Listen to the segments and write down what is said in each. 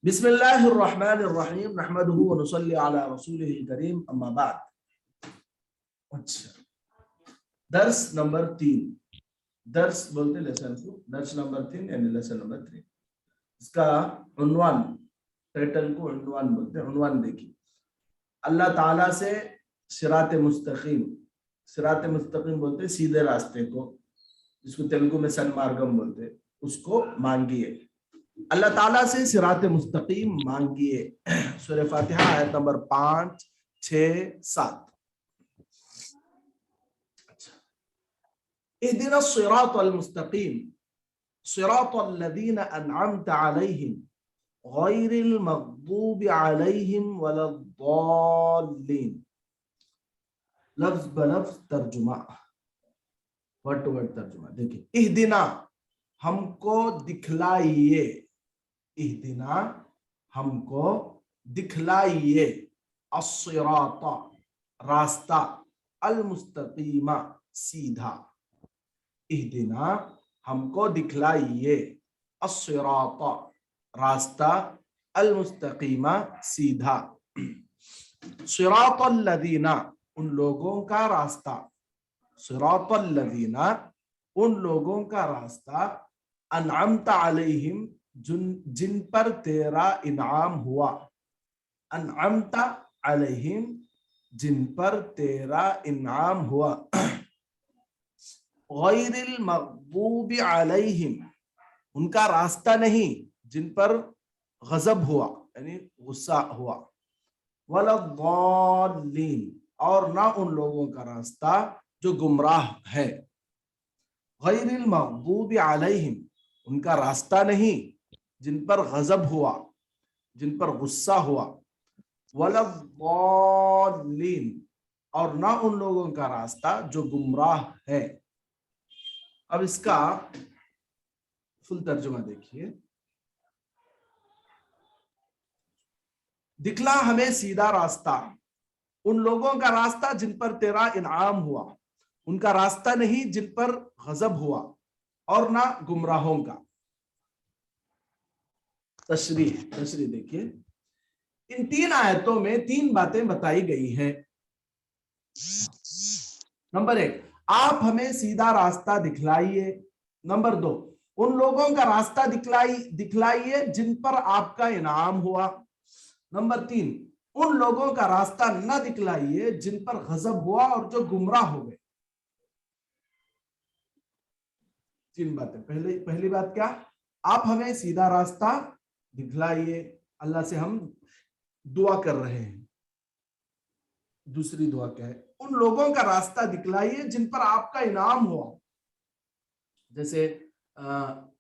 بسم اللہ الرحمن الرحیم نحمدہ ونصلی علی رسولہ الکریم اما بعد۔ اچھا، درس نمبر 3، درس بولتے لیسن کو، درس نمبر 3 یعنی لیسن نمبر 3۔ اس کا عنوان، ٹائٹل کو عنوان بولتے ہیں۔ عنوان دیکھیے، اللہ تعالیٰ سے صراط مستقیم، صراط مستقیم بولتے سیدھے راستے کو، جس کو تیلگو میں سن مارگم بولتے، اس کو مانگیے۔ اللہ تعالیٰ سے صراط مستقیم مانگیے۔ سورہ فاتحہ آیت نمبر 5، 6، 7۔ اہدنا الصراط المستقیم صراط الذین انعمت علیہم غیر المغضوب علیہم ولا الضالین۔ لفظ بلفظ ترجمہ، ورڈ ٹو ورڈ ترجمہ دیکھیں۔ اہدنا، ہم کو دکھلائیے، اہدنا ہم کو دکھلائیے، الصراط راستہ، المستقیم سیدھا۔ اہدنا ہم کو دکھلائیے، الصراط راستہ، المستقیم سیدھا۔ صراط الذین ان لوگوں کا راستہ، صراط الذین ان لوگوں کا راستہ، انعمت علیہم جن پر تیرا انعام ہوا، انعمت علیہم جن پر تیرا انعام ہوا، غیر المغضوب علیہم ان کا راستہ نہیں جن پر غضب ہوا یعنی غصہ ہوا، ولا الضالین اور نہ ان لوگوں کا راستہ جو گمراہ ہے۔ غیر المغضوب علیہم ان کا راستہ نہیں جن پر غضب ہوا، جن پر غصہ ہوا، ولا الضالین اور نہ ان لوگوں کا راستہ جو گمراہ ہے۔ اب اس کا فل ترجمہ دیکھیے۔ دکھلا ہمیں سیدھا راستہ، ان لوگوں کا راستہ جن پر تیرا انعام ہوا، ان کا راستہ نہیں جن پر غضب ہوا، اور نہ گمراہوں کا۔ تشریح دیکھیے، ان 3 آیتوں میں 3 باتیں بتائی گئی ہیں۔ نمبر 1، آپ ہمیں سیدھا راستہ دکھلائیے۔ نمبر 2، ان لوگوں کا راستہ دکھلائیے جن پر آپ کا انعام ہوا۔ نمبر 3، ان لوگوں کا راستہ نہ دکھلائیے جن پر غضب ہوا اور جو گمراہ ہو گئے۔ 3 باتیں۔ پہلی بات کیا؟ آپ ہمیں سیدھا راستہ دکھلائیے، اللہ سے ہم دعا کر رہے ہیں۔ دوسری دعا کیا ہے؟ ان لوگوں کا راستہ دکھلائیے جن پر آپ کا انعام ہوا، جیسے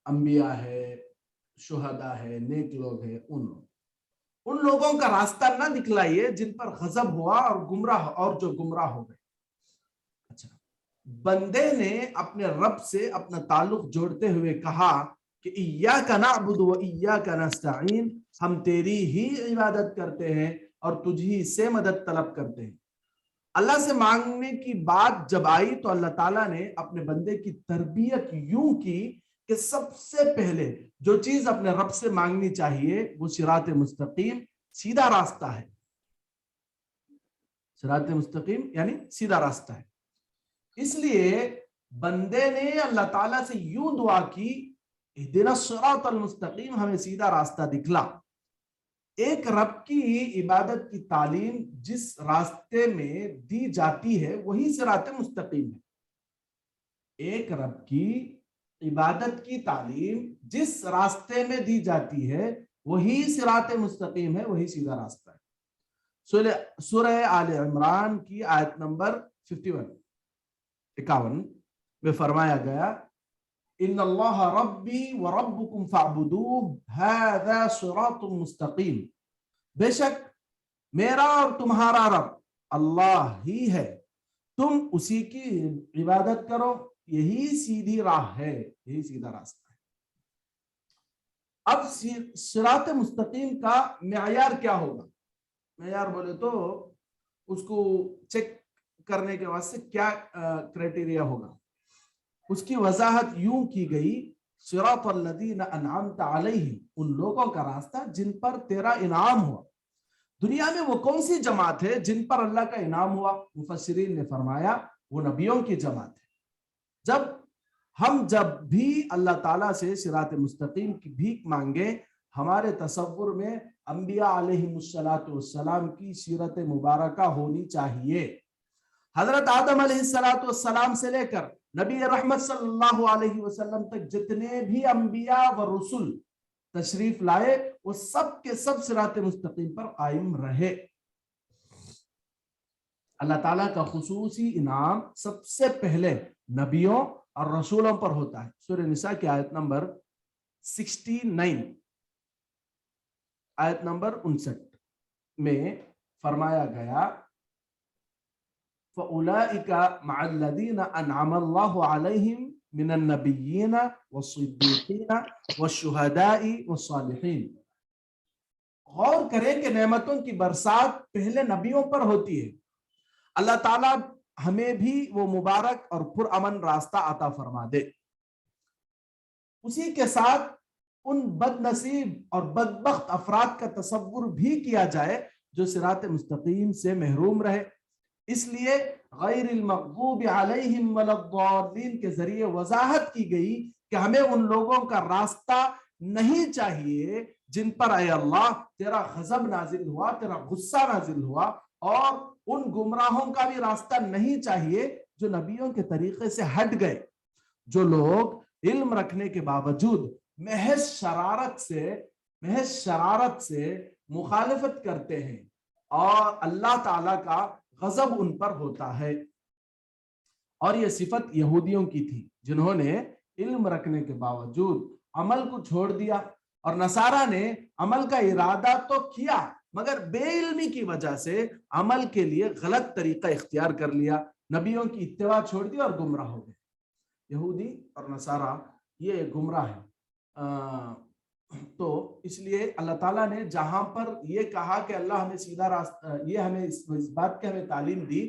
انبیاء ہے، شہداء ہے، نیک لوگ ہیں، ان لوگوں کا راستہ نہ دکھلائیے جن پر غضب ہوا اور جو گمراہ ہو گئے۔ اچھا، بندے نے اپنے رب سے اپنا تعلق جوڑتے ہوئے کہا کہ ایاک نعبد و ایاک نستعین، ہم تیری ہی عبادت کرتے ہیں اور تجھی سے مدد طلب کرتے ہیں۔ اللہ سے مانگنے کی بات جب آئی تو اللہ تعالیٰ نے اپنے بندے کی تربیت یوں کی کہ سب سے پہلے جو چیز اپنے رب سے مانگنی چاہیے وہ صراط مستقیم، سیدھا راستہ ہے۔ صراط مستقیم یعنی سیدھا راستہ ہے۔ اس لیے بندے نے اللہ تعالیٰ سے یوں دعا کی، اہدنا الصراط المستقیم، ہمیں سیدھا راستہ دکھلا۔ ایک رب کی عبادت کی تعلیم جس راستے میں دی جاتی ہے وہی صراط مستقیم ہے۔ ایک رب کی عبادت کی تعلیم جس راستے میں دی جاتی ہے وہی صراط مستقیم ہے، وہی سیدھا راستہ ہے۔ سورہ آل عمران کی آیت نمبر 51 میں فرمایا گیا، ان اللہ ربی وربکم فاعبدوہ ھذا صراط مستقیم، بے شک میرا اور تمہارا رب اللہ ہی ہے، تم اسی کی عبادت کرو، یہی سیدھی راہ ہے، یہی سیدھا راستہ ہے۔ اب صراط مستقیم کا معیار کیا ہوگا؟ معیار بولے تو اس کو چیک کرنے کے واسطے کیا کرائٹیریا ہوگا؟ اس کی وضاحت یوں کی گئی सिरात अल्लज़ीना अनअमत अलैहिम, उन लोगों का रास्ता जिन पर तेरा इनाम हुआ। दुनिया में वो कौन सी जमात है जिन पर अल्लाह का इनाम हुआ? मुफस्सिरीन ने फरमाया वो नबियों की जमात है। जब भी अल्लाह ताला से सिरात मुस्तकीम की भीख मांगे, हमारे तसव्वुर में अंबिया अलैहिमुस्सलातु वस्सलाम की सीरत मुबारका होनी चाहिए। हजरत आदम अलैहिस्सलातु वस्सलाम से लेकर नबी रहमत सल्लल्लाहु अलैहि वसल्लम तक जितने भी अंबिया व रसूल तशरीफ लाए, वो सब के सब सिरात मुस्तकीम पर कायम रहे। अल्लाह ताला का खुसूसी इनाम सबसे पहले नबियों और रसूलों पर होता है। सूरह निसा की आयत नंबर 69, आयत नंबर 59 में फरमाया गया, फ़उलाइका मअल्लज़ीना अनअमल्लाहु अलैहिम मिनन नबिय्यीना वस्सिद्दीक़ीना वश्शुहदाई वस्सालिहीन। गौर करें कि नेमतों की बरसात पहले नबियों पर होती है। अल्लाह ताला हमें भी वो मुबारक और पुरअमन रास्ता अता फरमा दे। उसी के साथ उन बदनसीब और बदबख्त अफराद का तसव्वुर भी किया जाए जो सिरात मुस्तकीम से महरूम रहे। इसलिए गैरिल मग़ज़ूबि अलैहिम वलद्दाल्लीन के जरिए वजाहत की गई कि हमें उन लोगों का रास्ता नहीं चाहिए जिन पर ऐ अल्लाह तेरा गज़ब नाजिल हुआ, तेरा गुस्सा नाजिल हुआ, और उन गुमराहों का भी रास्ता नहीं चाहिए जो नबियों के तरीके से हट गए, जो लोग इल्म रखने के बावजूद महज शरारत से मुखालिफत करते हैं और अल्लाह ताला का गजब उन पर होता है। और यह सिफत यहूदियों की थी जिन्होंने इल्म रखने के बावजूद अमल को छोड़ दिया, और नसारा ने अमल का इरादा तो किया मगर बेइल्मी की वजह से अमल के लिए गलत तरीका इख्तियार कर लिया, नबियों की इत्तिबा छोड़ दी और गुमराह हो गए। यहूदी और नसारा ये गुमराह है। तो इसलिए अल्लाह ताला ने जहां पर ये कहा कि अल्लाह हमें सीधा रास्ता, ये हमें इस बात की हमें तालीम दी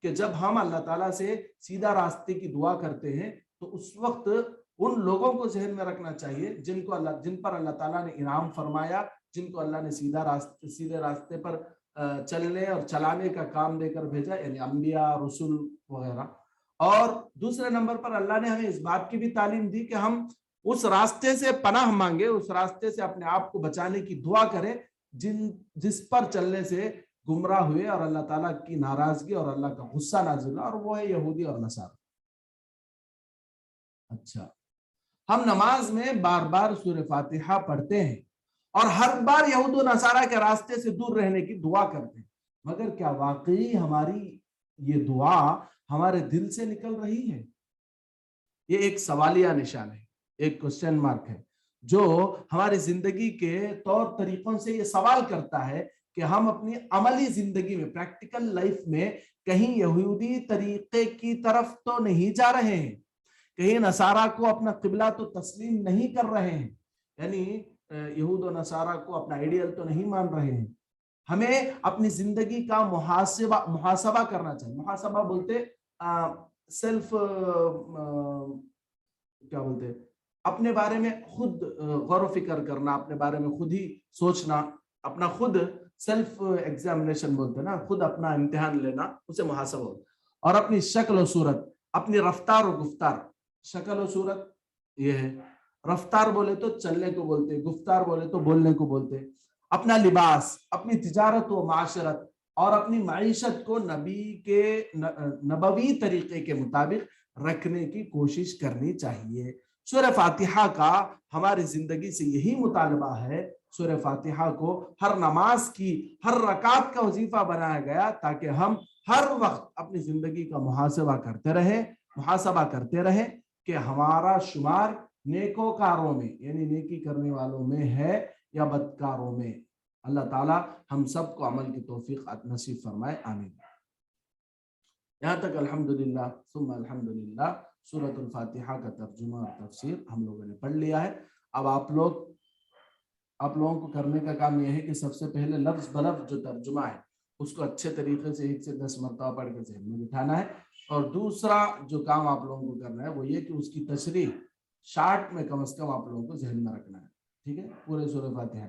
कि जब हम अल्लाह ताला से सीधा रास्ते की दुआ करते हैं तो उस वक्त उन लोगों को जहन में रखना चाहिए जिन पर अल्लाह ताला ने इनाम फरमाया, जिनको अल्लाह ने सीधे रास्ते पर चलने और चलाने का काम देकर भेजा, यानी अंबिया, रसूल वगैरह। और दूसरे नंबर पर अल्लाह ने हमें इस बात की भी तालीम दी कि हम उस रास्ते से पनाह मांगे, उस रास्ते से अपने आप को बचाने की दुआ करें जिस पर चलने से गुमराह हुए और अल्लाह ताला की नाराजगी और अल्लाह का गुस्सा नाजिल हुआ, और वो है यहूदी और नसारा। अच्छा, हम नमाज में बार बार सूरह फातिहा पढ़ते हैं और हर बार यहूद और नसारा के रास्ते से दूर रहने की दुआ करते हैं, मगर क्या वाकई हमारी ये दुआ हमारे दिल से निकल रही है? ये एक सवालिया निशान है, एक क्वेश्चन मार्क है जो हमारी जिंदगी के तौर तरीकों से ये सवाल करता है कि हम अपनी अमली जिंदगी में, प्रैक्टिकल लाइफ में कहीं यहूदी तरीके की तरफ तो नहीं जा रहे हैं, कहीं नसारा को अपना किबला तो तस्लीम नहीं कर रहे हैं, यानी यहूद और नसारा को अपना आइडियल तो नहीं मान रहे हैं। हमें अपनी जिंदगी का मुहासबा करना चाहिए। मुहासबा बोलते सेल्फ, क्या बोलते, अपने बारे में खुद गौर फिक्र करना, अपने बारे में खुद ही सोचना, अपना खुद सेल्फ एग्जामिनेशन बोलते ना, खुद अपना इम्तिहान लेना, उसे मुहासबा बोलते। और अपनी शक्ल और सूरत, अपनी रफ्तार और गुफ्तार, शक्ल और सूरत ये है, रफ्तार बोले तो चलने को बोलते, गुफ्तार बोले तो बोलने को बोलते, अपना लिबास, अपनी तिजारत व माशरत और अपनी माइशत को नबवी तरीके के मुताबिक रखने की कोशिश करनी चाहिए। सूरह फातिहा का हमारी जिंदगी से यही मुतालबा है। सूरह फातिहा को हर नमाज की हर रकात का वजीफा बनाया गया ताकि हम हर वक्त अपनी जिंदगी का मुहासबा करते रहें कि हमारा शुमार नेकोकारों में, यानी नेकी करने वालों में है या बदकारों में। अल्लाह ताला हम सबको अमल की तौफीक नसीब फरमाए, आमीन। यहाँ तक अल्हम्दुलिल्लाह सुम्मा अल्हम्दुलिल्लाह सूरतुल फातिहा का तर्जुमा और तफसीर हम लोगों ने पढ़ लिया है। अब आप लोगों को करने का काम यह है कि सबसे पहले लफ्ज बलफ्ज जो तर्जुमा है उसको अच्छे तरीके से 1 से 10 मरतबा पढ़ के ज़हन में बिठाना है, और दूसरा जो काम आप लोगों को करना है वो ये कि उसकी तशरीह शार्ट में कम से कम आप लोगों को जहन में रखना है, ठीक है, पूरे सूरह फातिहा।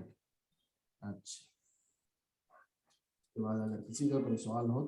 अच्छा, उसके बाद अगर किसी का कोई सवाल हो